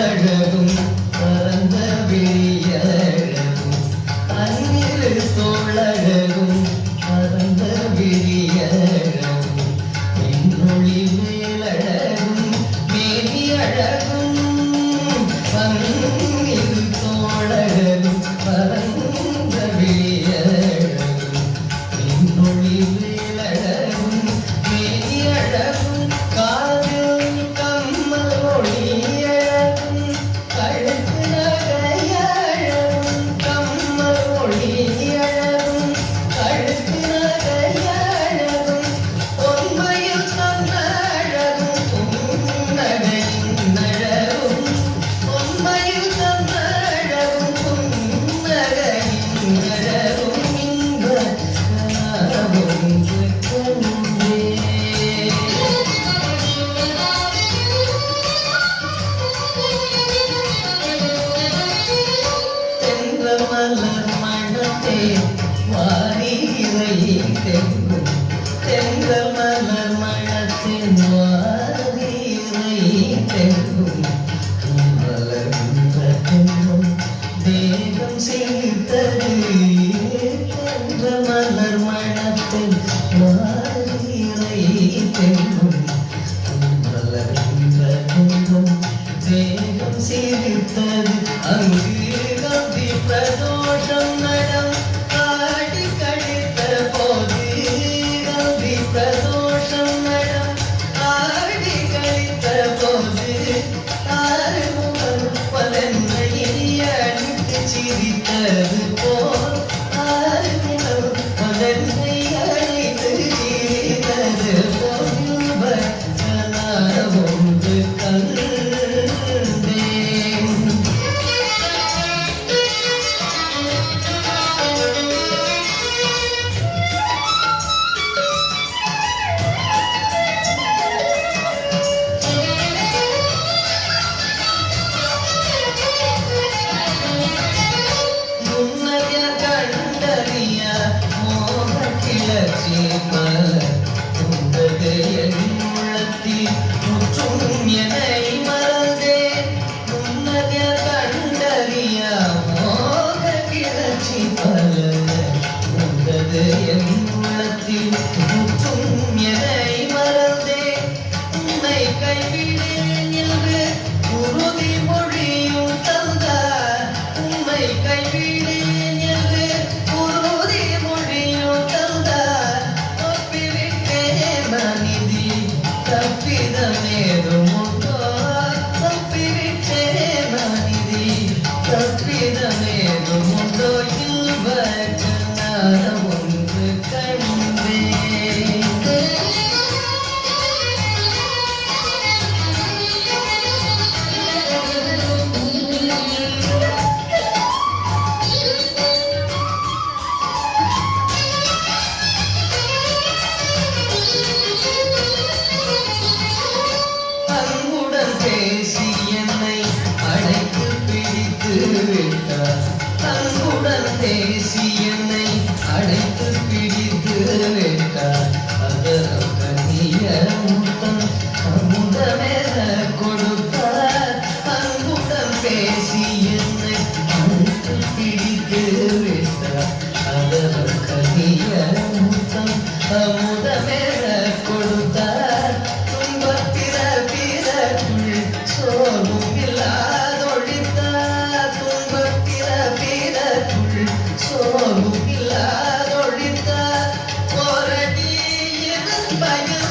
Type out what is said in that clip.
அழகும் பரந்த விழியழகும் அந்நிறு தோழகும் பரந்த விழியழகும் என்னொளி மேலழகும் மேனி அழகும் அந்நிறு தோழகும் பரந்த விழியழகும் என்னொளி மேலழகும் மேனி அழகும் காதில் கம்மல் ஒளியழகும் கழுத்து நகையழகும் கம்மல் ஒளியழகும் கழுத்து நகையழகும் பொன்மையில் தன்னழகும் புன்னகையின் அழகும் பொன்மையில் தன்னழகும் புன்னகையின் அழகும் இன்ப கனவொன்று கண்டே தென்ற மலர் மணத்தே வாரிரை தெங்கும் தென்ற மலர் மணத்தின் வாரிரை தெங்கும் மலர்ந்த தெங்கும் தேகம் சேர்த்தது தென்ற மலர் மணத்தின் வாரிரை தெங்கும் மலர்ந்த தெங்கும் தேகம் சிரித்தது அங்கு கவி பிரதோஷம் நடம் ஆடி கழித்த போது கவி பிரதோஷம் நடம் ஆடி கழித்த போது ஆறுமுகம் பலனை அழித்து சிரித்தது போல் ஆறுமுகம் பலனை அழித்து சிரித்தது போல் ஒன்று கண்டேன் முன்னறிய கண்டறிய மோக கிளர்ச்சி பல உண்டது என் உள்ளத்தில் முற்றும் என்னை மறந்தேன் முன்னறிய கண்டறிய மோக கிளர்ச்சி பல உண்டது என் உள்ளத்தில் முற்றும் என்னை மறந்தேன் உன்னை கைவிடேன் என்று உறுதி மொழியும் தந்தார் உன்னை கைவிடேன் என்று உறுதி மொழியும் தந்தார் ஒப்பிவிட்டேன் மனிதி தப்பிதமேதும் உண்டோ ஒப்பிவிட்டேன் மனிதி தப்பிதமேதும் உண்டோ இல்வ ஞானம் ஒன்று கண்டேன் அன்புடன் பேசி என்னை அழைத்து பிடித்து விட்டார் அன்புடன் பேசி என்னை அழைத்து பிடித்து விட்டார் அதரம் கண்ணிய முத்தம் அமுதமென கொடுத்தார் அன்புடன் பேசி என்னை அழைத்து பிடித்து விட்டார் அதரம் கண்ணிய முத்தம் அமுதமென கொடுத்தார் துன்பத்திர பிறக்குள் சோர்வும் இல்லாதொழித்தார் துன்பத்திர பிறக்குள் சோர்வும் இல்லாதொழித்தார் போரடி பயன்